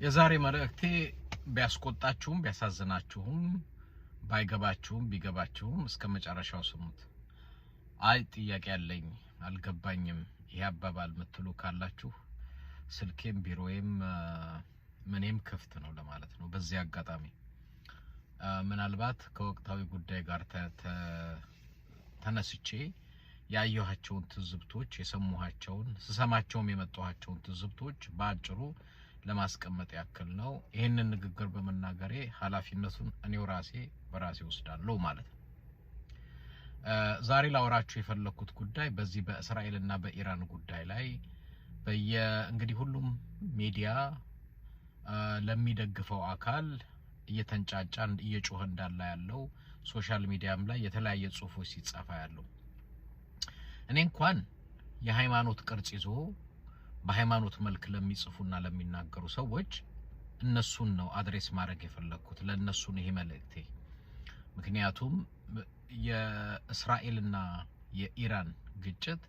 የዛሬ መልእክቴ ቢያስቆጣችሁም ቢያሳዝናችሁም ባይገባችሁም ቢገባችሁም እስከመጨረሻው ስሙት። አይ ጥያቄ ያለኝ አልገባኝም ይሄ አባባል ምትሉ ካላችሁ ስልኬም ቢሮዬም ምንም ክፍት ነው ለማለት ነው። በዚህ አጋጣሚ ምናልባት ከወቅታዊ ጉዳይ ጋር ተነስቼ ያየኋቸውን ትዝብቶች የሰሙኋቸውን ስሰማቸውም የመጣኋቸውን ትዝብቶች በአጭሩ ለማስቀመጥ ያክል ነው። ይሄንን ንግግር በመናገሬ ኃላፊነቱን እኔው ራሴ በራሴ ወስዳለሁ ማለት ነው። ዛሬ ላወራችሁ የፈለኩት ጉዳይ በዚህ በእስራኤልና በኢራን ጉዳይ ላይ እንግዲህ ሁሉም ሚዲያ ለሚደግፈው አካል እየተንጫጫን እየጮኸ እንዳለ ያለው ሶሻል ሚዲያም ላይ የተለያየ ጽሁፎች ሲጻፋ ያለው እኔ እንኳን የሃይማኖት ቅርጽ ይዞ በሃይማኖት መልክ ለሚጽፉና ለሚናገሩ ሰዎች እነሱን ነው አድሬስ ማድረግ የፈለኩት ለነሱ ነው ይሄ መልእክቴ። ምክንያቱም የእስራኤልና የኢራን ግጭት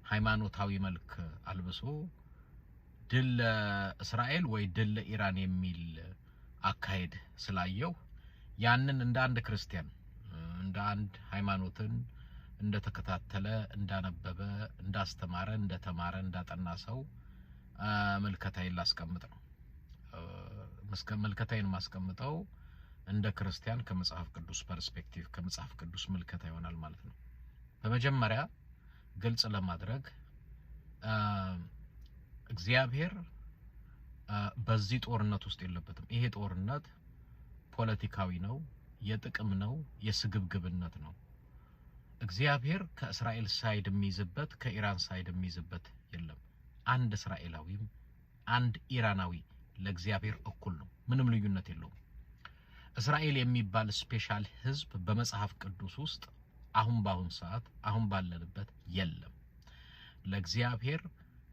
ሃይማኖታዊ መልክ አልብሶ ድል ለእስራኤል ወይ ድል ለኢራን የሚል አካሄድ ስላየው ያንን እንደ አንድ ክርስቲያን እንደ አንድ ሃይማኖትን እንደተከታተለ እንዳነበበ እንዳስተማረ እንደተማረ እንዳጠና ሰው መልከታዬን ላስቀምጥ ነው። መልከታዬን ማስቀምጠው እንደ ክርስቲያን ከመጽሐፍ ቅዱስ ፐርስፔክቲቭ ከመጽሐፍ ቅዱስ መልከታ ይሆናል ማለት ነው። በመጀመሪያ ግልጽ ለማድረግ እግዚአብሔር በዚህ ጦርነት ውስጥ የለበትም። ይሄ ጦርነት ፖለቲካዊ ነው፣ የጥቅም ነው፣ የስግብግብነት ነው። እግዚአብሔር ከእስራኤል ሳይድ የሚይዝበት ከኢራን ሳይድ የሚይዝበት የለም። አንድ እስራኤላዊም አንድ ኢራናዊ ለእግዚአብሔር እኩል ነው፣ ምንም ልዩነት የለውም። እስራኤል የሚባል ስፔሻል ህዝብ በመጽሐፍ ቅዱስ ውስጥ አሁን ሰዓት አሁን ባለንበት የለም። ለእግዚአብሔር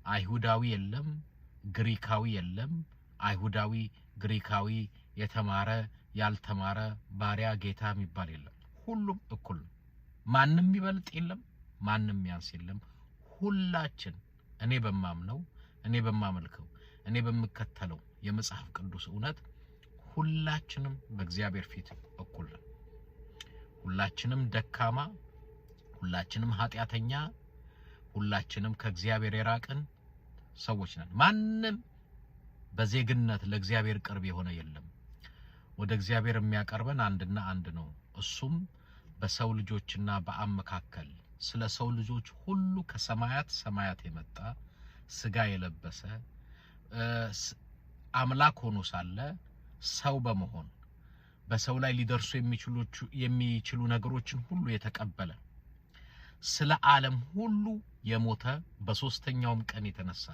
አይሁዳዊ የለም፣ ግሪካዊ የለም፣ አይሁዳዊ ግሪካዊ የተማረ ያልተማረ ባሪያ ጌታ የሚባል የለም። ሁሉም እኩል ነው። ማንንም ይበልጥ የለም፣ ማንንም ያንስ የለም። ሁላችን እኔ በማምነው እኔ በማመልከው እኔ በመከተለው የመጽሐፍ ቅዱስ እውነት ሁላችንም በእግዚአብሔር ፊት እኩል ነን። ሁላችንም ደካማ፣ ሁላችንም ኃጢያተኛ፣ ሁላችንም ከእግዚአብሔር የራቅን ሰዎች ነን። ማንንም በዜግነት ለእግዚአብሔር ቅርብ የሆነ የለም። ወደ እግዚአብሔር የሚያቀርበን አንድና አንድ ነው። እሱም በሰው ልጆችና በአብ መካከል ስለ ሰው ልጆች ሁሉ ከሰማያት ሰማያት የመጣ ስጋ የለበሰ አምላክ ሆኖ ሳለ ሰው በመሆን በሰው ላይ ሊደርሱ የሚችሉ ነገሮችን ሁሉ የተቀበለ ስለ ዓለም ሁሉ የሞተ በሶስተኛውም ቀን የተነሳ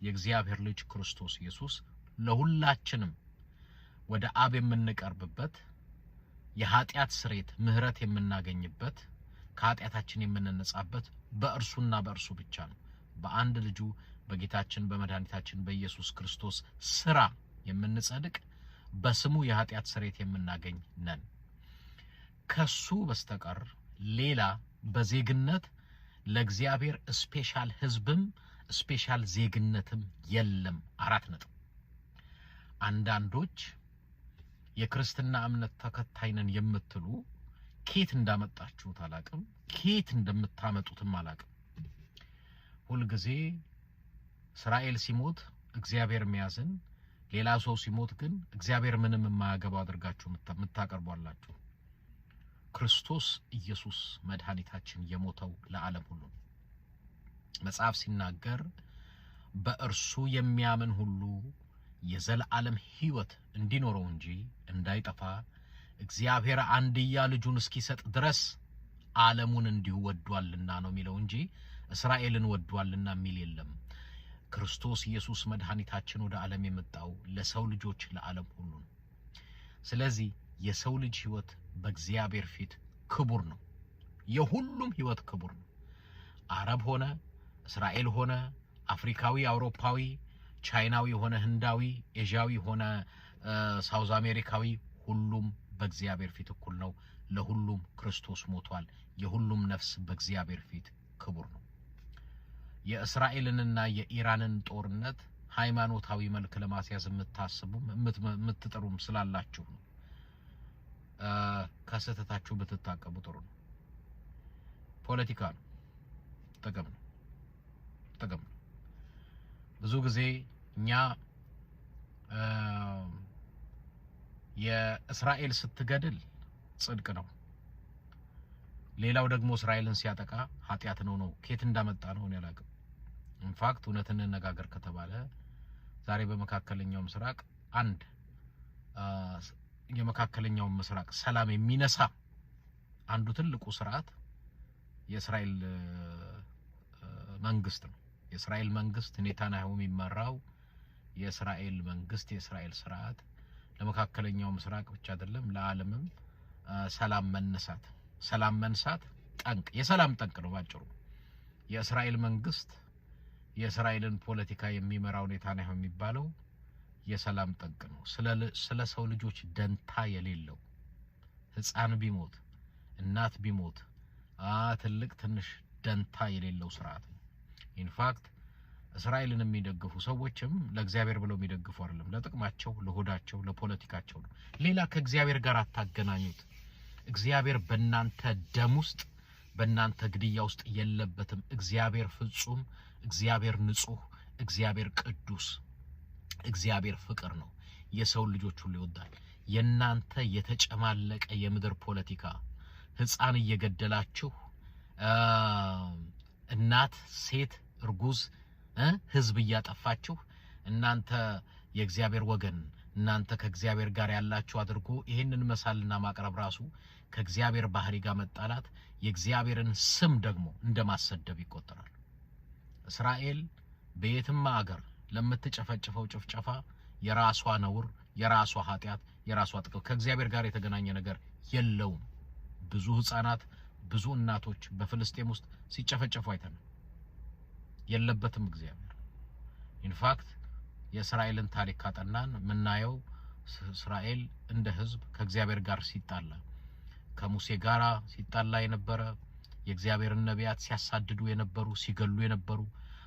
የእግዚአብሔር ልጅ ክርስቶስ ኢየሱስ ለሁላችንም ወደ አብ የምንቀርብበት የኃጢያት ስርየት ምህረት የምናገኝበት ከኃጢያታችን የምንነጻበት በእርሱና በእርሱ ብቻ ነው። በአንድ ልጁ በጌታችን በመድኃኒታችን በኢየሱስ ክርስቶስ ስራ የምንጸድቅ በስሙ የኃጢያት ስርየት የምናገኝ ነን። ከሱ በስተቀር ሌላ በዜግነት ለእግዚአብሔር ስፔሻል ህዝብም ስፔሻል ዜግነትም የለም። 4 ነጥብ። አንዳንዶች የክርስትና እምነት ተከታይ ነን የምትሉ ኬት እንዳመጣችሁት አላቅም፣ ኬት እንደምታመጡትም አላቅም። ሁሉ ጊዜ እስራኤል ሲሞት እግዚአብሔር የሚያዝን ሌላ ሰው ሲሞት ግን እግዚአብሔር ምንም የማያገባው አድርጋችሁ የምታቀርቧላችሁ። ክርስቶስ ኢየሱስ መድኃኒታችን የሞተው ለዓለም ሁሉ መጽሐፍ ሲናገር በእርሱ የሚያምን ሁሉ የዘላለም ሕይወት እንዲኖረው እንጂ እንዳይጠፋ እግዚአብሔር አንድያ ልጁን እስኪሰጥ ድረስ ዓለሙን እንዲሁ ወዷልና ነው የሚለው እንጂ እስራኤልን ወዷልና የሚል የለም። ክርስቶስ ኢየሱስ መድኃኒታችን ወደ ዓለም የመጣው ለሰው ልጆች ለዓለም ሁሉ ነው። ስለዚህ የሰው ልጅ ሕይወት በእግዚአብሔር ፊት ክቡር ነው። የሁሉም ሕይወት ክቡር ነው። አረብ ሆነ እስራኤል ሆነ አፍሪካዊ አውሮፓዊ ቻይናዊ ሆነ ህንዳዊ ኤዥያዊ ሆነ ሳውዝ አሜሪካዊ ሁሉም በእግዚአብሔር ፊት እኩል ነው። ለሁሉም ክርስቶስ ሞቷል። የሁሉም ነፍስ በእግዚአብሔር ፊት ክቡር ነው። የእስራኤልንና የኢራንን ጦርነት ሃይማኖታዊ መልክ ለማስያዝ የምታስቡም የምትጥሩም ስላላችሁ ነው። ከስተታችሁ ብትታቀቡ ጥሩ ነው። ፖለቲካ ነው፣ ጥቅም ነው። ብዙ ጊዜ እኛ የእስራኤል ስትገድል ጽድቅ ነው፣ ሌላው ደግሞ እስራኤልን ሲያጠቃ ኃጢያት ነው ከየት እንዳመጣ ነው እኔ አላውቅም። ኢንፋክት እውነትን እንነጋገር ከተባለ ዛሬ በመካከለኛው ምስራቅ አንድ የመካከለኛው ምስራቅ ሰላም የሚነሳ አንዱ ትልቁ ስርዓት የእስራኤል መንግስት ነው። የእስራኤል መንግስት ኔታንያሁ የሚመራው የእስራኤል መንግስት የእስራኤል ስርዓት ለመካከለኛው ምስራቅ ብቻ አይደለም ለዓለምም ሰላም መንሳት ጠንቅ የሰላም ጠንቅ ነው ባጭሩ። የእስራኤል መንግስት የእስራኤልን ፖለቲካ የሚመራው ኔታንያሁ የሚባለው የሰላም ጠንቅ ነው። ስለ ሰው ልጆች ደንታ የሌለው ህፃን ቢሞት እናት ቢሞት ትልቅ ትንሽ ደንታ የሌለው ስርዓት ነው። ኢንፋክት እስራኤልን የሚደግፉ ሰዎችም ለእግዚአብሔር ብለው የሚደግፉ አይደለም፣ ለጥቅማቸው፣ ለሆዳቸው፣ ለፖለቲካቸው ነው። ሌላ ከእግዚአብሔር ጋር አታገናኙት። እግዚአብሔር በእናንተ ደም ውስጥ በእናንተ ግድያ ውስጥ የለበትም። እግዚአብሔር ፍጹም፣ እግዚአብሔር ንጹህ፣ እግዚአብሔር ቅዱስ፣ እግዚአብሔር ፍቅር ነው። የሰው ልጆች ሁሉ ይወዳል። የናንተ የተጨማለቀ የምድር ፖለቲካ ህፃን እየገደላችሁ እናት፣ ሴት፣ እርጉዝ ህዝብ እያጠፋችሁ እናንተ የእግዚአብሔር ወገን እናንተ ከእግዚአብሔር ጋር ያላችሁ አድርጎ ይሄንን መሳልና ማቅረብ ራሱ ከእግዚአብሔር ባህሪ ጋር መጣላት የእግዚአብሔርን ስም ደግሞ እንደማሰደብ ይቆጠራል። እስራኤል በየትም ሀገር ለምትጨፈጭፈው ጭፍጨፋ የራሷ ነውር፣ የራሷ ኃጢያት፣ የራሷ ጥቅም ከእግዚአብሔር ጋር የተገናኘ ነገር የለውም። ብዙ ህፃናት ብዙ እናቶች በፍልስጤም ውስጥ ሲጨፈጨፉ አይተናል። የለበትም እግዚአብሔር። ኢንፋክት የእስራኤልን ታሪክ ካጠናን ምናየው እስራኤል እንደ ህዝብ ከእግዚአብሔር ጋር ሲጣላ ከሙሴ ጋራ ሲጣላ የነበረ የእግዚአብሔርን ነቢያት ሲያሳድዱ የነበሩ ሲገሉ የነበሩ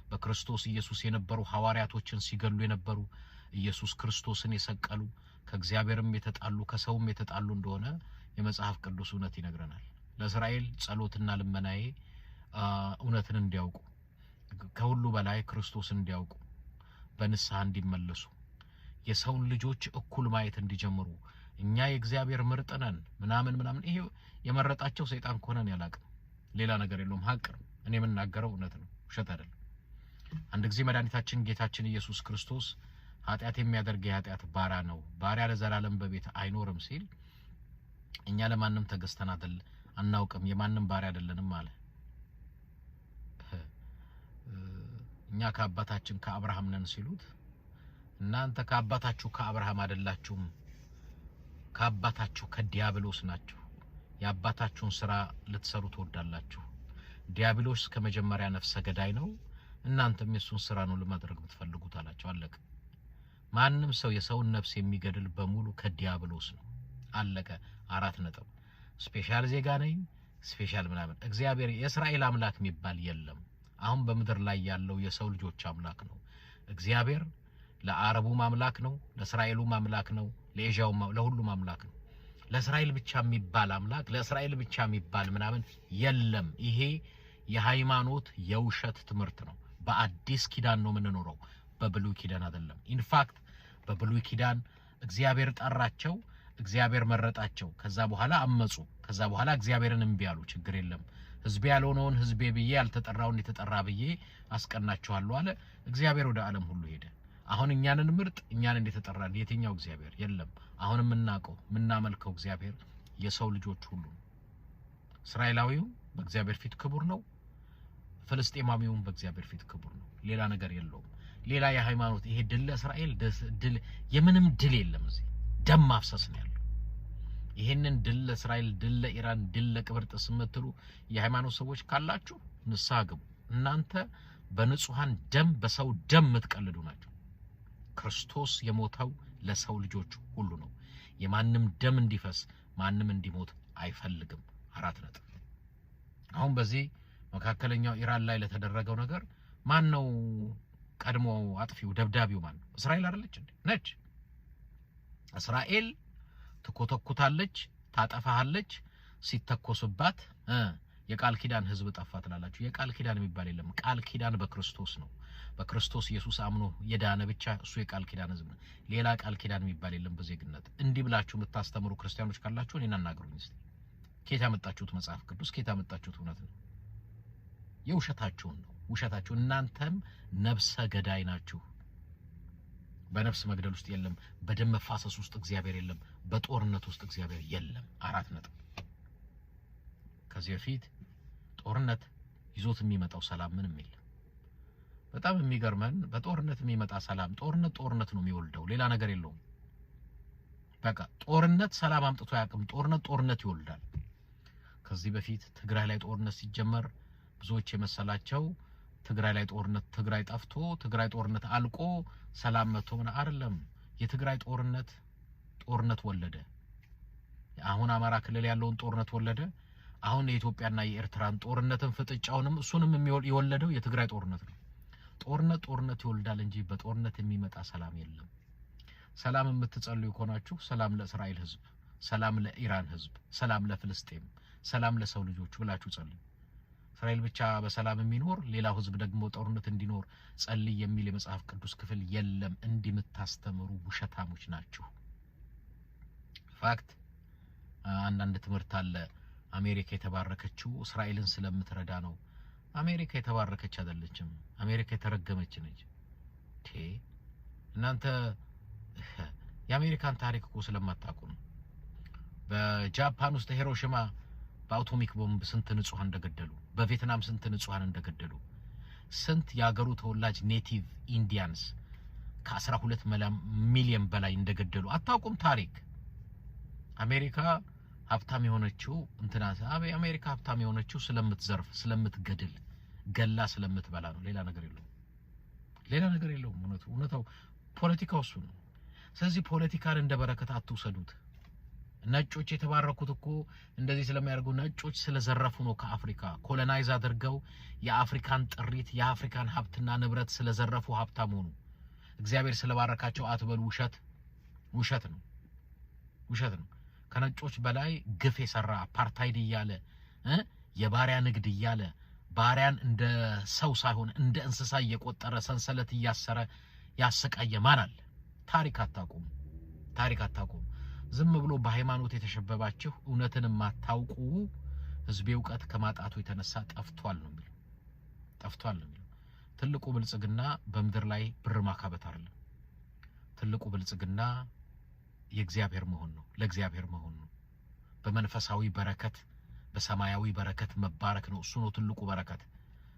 በክርስቶስ ኢየሱስ የነበሩ ሐዋርያቶችን ሲገሉ የነበሩ ኢየሱስ ክርስቶስን የሰቀሉ ከእግዚአብሔርም የተጣሉ ከሰውም የተጣሉ እንደሆነ የመጽሐፍ ቅዱስ እውነት ይነግረናል። ለእስራኤል ጸሎትና ልመናዬ እውነትን እንዲያውቁ ከሁሉ በላይ ክርስቶስን እንዲያውቁ በንስሐ እንዲመለሱ የሰውን ልጆች እኩል ማየት እንዲጀምሩ እኛ የእግዚአብሔር ምርጥ ነን ምናምን ይሄ የመረጣቸው ሰይጣን ኮነን ያላቅም ሌላ ነገር የለውም። ሀቅ ነው። እኔ የምናገረው እውነት ነው፣ ውሸት አይደለም። አንድ ጊዜ መድኃኒታችን ጌታችን ኢየሱስ ክርስቶስ ኃጢአት የሚያደርግ የኃጢአት ባሪያ ነው፣ ባሪያ ለዘላለም በቤት አይኖርም ሲል እኛ ለማንም ተገዝተን አናውቅም፣ የማንም ባሪያ አይደለንም አለ። እኛ ከአባታችን ከአብርሃም ነን ሲሉት እናንተ ከአባታችሁ ከአብርሃም አይደላችሁም፣ ከአባታችሁ ከዲያብሎስ ናችሁ፣ የአባታችሁን ስራ ልትሰሩ ትወዳላችሁ። ዲያብሎስ ከመጀመሪያ ነፍሰ ገዳይ ነው፣ እናንተም የሱን ስራ ነው ለማድረግ የምትፈልጉት አላቸው። አለቀ። ማንም ሰው የሰውን ነፍስ የሚገድል በሙሉ ከዲያብሎስ ነው። አለቀ። 4 ነጥብ። ስፔሻል ዜጋ ነኝ ስፔሻል ምናምን እግዚአብሔር የእስራኤል አምላክ የሚባል የለም። አሁን በመድር ላይ ያለው የሰው ልጆች አምላክ ነው። እግዚአብሔር ለአረቡም አምላክ ነው፣ ለእስራኤሉም አምላክ ነው፣ ለኤዥያውም ለሁሉም አምላክ ነው። ለእስራኤል ብቻ የሚባል አምላክ ለእስራኤል ብቻ የሚባል ምናምን የለም። ይሄ የሃይማኖት የውሸት ትምህርት ነው። በአዲስ ኪዳን ነው የምንኖረው፣ በብሉይ ኪዳን አይደለም። ኢንፋክት በብሉይ ኪዳን እግዚአብሔር ጠራቸው፣ እግዚአብሔር መረጣቸው። ከዛ በኋላ አመጹ። ከዛ በኋላ እግዚአብሔርን እምቢ አሉ። ችግር የለም ህዝቤ ያልሆነውን ህዝቤ ብዬ ያልተጠራውን የተጠራ ብዬ አስቀናቸዋለሁ አለ። እግዚአብሔር ወደ ዓለም ሁሉ ሄደ። አሁን እኛንን ምርጥ እኛን እንደተጠራን የትኛው እግዚአብሔር የለም። አሁን የምናመልከው እግዚአብሔር የሰው ልጆች ሁሉ እስራኤላዊው በእግዚአብሔር ፊት ክቡር ነው፣ ፍልስጤማዊው በእግዚአብሔር ፊት ክቡር ነው። ሌላ ነገር የለውም። ሌላ የሃይማኖት ይሄ ድል ለእስራኤል ድል የምንም ድል የለም። እዚህ ደም ማፍሰስ ነው ያለው። ይሄንን ድል ለእስራኤል ድል ለኢራን ድል ለቅብርጥስ የምትሉ የሃይማኖት ሰዎች ካላችሁ ንስሐ ግቡ። እናንተ በንጹሃን ደም በሰው ደም የምትቀልዱ ናቸው። ክርስቶስ የሞተው ለሰው ልጆች ሁሉ ነው። የማንም ደም እንዲፈስ ማንም እንዲሞት አይፈልግም። 4 ነጥብ። አሁን በዚህ መካከለኛው ኢራን ላይ ለተደረገው ነገር ማን ነው ቀድሞ አጥፊው ደብዳቢው ማን ነው? እስራኤል አይደለች እንዴ? ነች። እስራኤል ትኮተኩታለች፣ ታጠፋሃለች። ሲተኮስባት የቃል ኪዳን ህዝብ ጠፋ ትላላችሁ። የቃል ኪዳን የሚባል የለም። ቃል ኪዳን በክርስቶስ ነው። በክርስቶስ ኢየሱስ አምኖ የዳነ ብቻ እሱ የቃል ኪዳን ህዝብ ነው። ሌላ ቃል ኪዳን የሚባል የለም በዜግነት። እንዲህ ብላችሁ የምታስተምሩ ክርስቲያኖች ካላችሁ እኔን አናግሩኝ እስቲ። ከየት ያመጣችሁት መጽሐፍ ቅዱስ? ከየት ያመጣችሁት እውነት ነው? የውሸታችሁን ነው። ውሸታችሁ። እናንተም ነፍሰ ገዳይ ናችሁ። በነፍስ መግደል ውስጥ የለም። በደም መፋሰስ ውስጥ እግዚአብሔር የለም። በጦርነት ውስጥ እግዚአብሔር የለም። 4 ነጥብ። ከዚህ በፊት ጦርነት ይዞት የሚመጣው ሰላም ምንም የለም። በጣም የሚገርመን በጦርነት የሚመጣ ሰላም ጦርነት ነው የሚወልደው፣ ሌላ ነገር የለውም። በቃ ጦርነት ሰላም አምጥቶ ያቅም። ጦርነት ይወልዳል። ከዚህ በፊት ትግራይ ላይ ጦርነት ሲጀመር ብዙዎች የመሰላቸው ትግራይ ላይ ትግራይ ጠፍቶ ትግራይ ጦርነት አልቆ ሰላም መጥቶ ምን አይደለም። የትግራይ ጦርነት ወለደ። አሁን አማራ ክልል ያለውን ጦርነት ወለደ። አሁን የኢትዮጵያና የኤርትራን ጦርነትን ፍጥጫውንም እሱንም የወለደው የትግራይ ጦርነት ነው። ጦርነት ይወልዳል እንጂ በጦርነት የሚመጣ ሰላም የለም። ሰላም የምትጸልዩ ከሆናችሁ ሰላም ለእስራኤል ህዝብ፣ ሰላም ለኢራን ህዝብ፣ ሰላም ለፍልስጤም፣ ሰላም ለሰው ልጆች ብላችሁ ጸልዩ። እስራኤል ብቻ በሰላም የሚኖር ሌላው ህዝብ ደግሞ ጦርነት እንዲኖር ጸልይ የሚል የመጽሐፍ ቅዱስ ክፍል የለም። እንዲምታስተምሩ ውሸታሞች ናችሁ። ፋክት አንዳንድ ትምህርት አለ። አሜሪካ የተባረከችው እስራኤልን ስለምትረዳ ነው። አሜሪካ የተባረከች አይደለችም። አሜሪካ የተረገመች ነች። እናንተ የአሜሪካን ታሪክ እኮ ስለማታውቁ ነው። በጃፓን ውስጥ ሂሮሺማ በአቶሚክ ቦምብ ስንት ንጹሃን እንደገደሉ፣ በቪየትናም ስንት ንጹሃን እንደገደሉ፣ ስንት ያገሩ ተወላጅ ኔቲቭ ኢንዲያንስ ከ12 ሚሊዮን በላይ እንደገደሉ አታውቁም? ታሪክ አሜሪካ ሀብታም የሆነችው አሜሪካ ሀብታም የሆነችው ስለምትዘርፍ፣ ስለምትገድል፣ ገላ ስለምትበላ ነው። ሌላ ነገር የለውም። እውነታው ፖለቲካው እሱ ነው። ስለዚህ ፖለቲካን እንደ በረከት አትውሰዱት። ነጮች የተባረኩት እኮ እንደዚህ ስለሚያደርጉ ነጮች ስለዘረፉ ነው። ከአፍሪካ ኮሎናይዝ አድርገው የአፍሪካን ጥሪት የአፍሪካን ሀብትና ንብረት ስለዘረፉ ሀብታም ሆኑ። እግዚአብሔር ስለባረካቸው አትበሉ። ውሸት ነው። ከነጮች በላይ ግፍ የሰራ አፓርታይድ እያለ የባሪያ ንግድ እያለ ባሪያን እንደ ሰው ሳይሆን እንደ እንስሳ እየቆጠረ ሰንሰለት እያሰረ ያሰቃየ ማን አለ? ታሪክ አታውቁም። ዝም ብሎ በሃይማኖት የተሸበባችሁ እውነትን ማታውቁ ህዝብ ዕውቀት ከማጣቱ የተነሳ ጠፍቷል ነው የሚለው። ትልቁ ብልጽግና በመድር ላይ ብር ማካበት አይደለም። ትልቁ ብልጽግና የእግዚአብሔር መሆን ነው። ለእግዚአብሔር መሆን ነው። በመንፈሳዊ በረከት በሰማያዊ በረከት መባረክ ነው። እሱ ነው ትልቁ በረከት።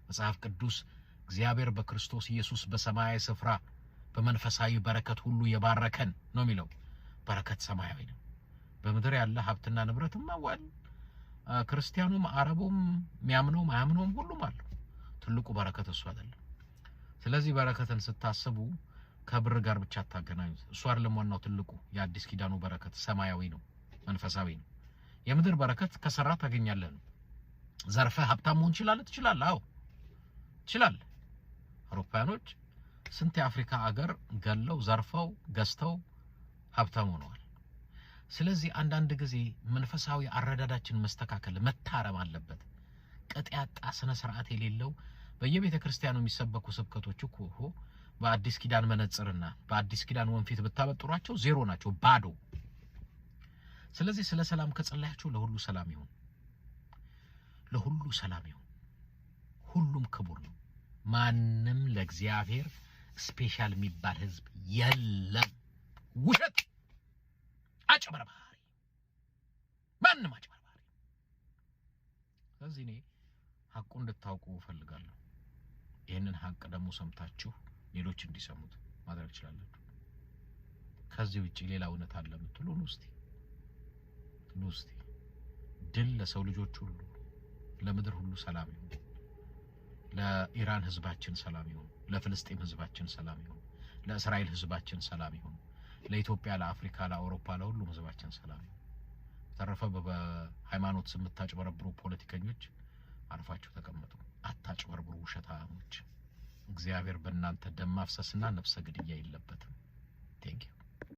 መጽሐፍ ቅዱስ እግዚአብሔር በክርስቶስ ኢየሱስ በሰማያዊ ስፍራ በመንፈሳዊ በረከት ሁሉ የባረከን ነው የሚለው። በረከት ሰማያዊ ነው። በመድር ያለ ሀብትና ንብረትም አዋል ክርስቲያኑም አረቡም የሚያምነውም አያምነውም ሁሉም አለው። ትልቁ በረከት እሱ አይደለም። ስለዚህ በረከትን ስታስቡ ከብር ጋር ብቻ አታገናኙት። እሱ አይደለም ዋናው ትልቁ የአዲስ ኪዳኑ በረከት ሰማያዊ ነው፣ መንፈሳዊ ነው። የምድር በረከት ከሰራ ታገኛለህ ነው። ዘርፈህ ሀብታም መሆን ትችላለህ። አዎ ትችላለህ። አውሮፓውያኖች ስንት የአፍሪካ አገር ገለው ዘርፈው ገዝተው ሀብታም ሆነዋል። ስለዚህ አንዳንድ ጊዜ መንፈሳዊ አረዳዳችን መስተካከል መታረም አለበት። ቅጥ ያጣ ስነ ስርዓት የሌለው በየቤተ ክርስቲያኑ የሚሰበኩ ስብከቶች እኮ በአዲስ ኪዳን መነጽርና በአዲስ ኪዳን ወንፊት ብታበጥሯቸው ዜሮ ናቸው፣ ባዶ። ስለዚህ ስለ ሰላም ከጸለያችሁ ለሁሉ ሰላም ይሁን። ሁሉም ክቡር ነው። ማንም ለእግዚአብሔር ስፔሻል የሚባል ህዝብ የለም። ውሸት፣ አጭበርባሪ፣ ማንም አጭበርባሪ። ስለዚህ እኔ ሐቁን እንድታውቁ እፈልጋለሁ። ይሄንን ሐቅ ደግሞ ሰምታችሁ ሌሎች እንዲሰሙት ማድረግ ይችላልላችሁ። ከዚህ ውጪ ሌላ እውነት አለ የምትሉ ነው እስቲ ድል ለሰው ልጆች ሁሉ፣ ለምድር ሁሉ ሰላም ይሁን። ለኢራን ህዝባችን ሰላም ይሁን፣ ለፍልስጤም ህዝባችን ሰላም ይሁን፣ ለእስራኤል ህዝባችን ሰላም ይሁን፣ ለኢትዮጵያ፣ ለአፍሪካ፣ ለአውሮፓ፣ ለሁሉም ህዝባችን ሰላም ይሁን። ተረፈ በሃይማኖት ስም የምታጭበረብሩ ፖለቲከኞች አርፋችሁ ተቀመጡ። አታጭበርብሩ ውሸታሞች። እግዚአብሔር በእናንተ ደም ማፍሰስና ነፍሰ ግድያ የለበትም። ቴንክ ዩ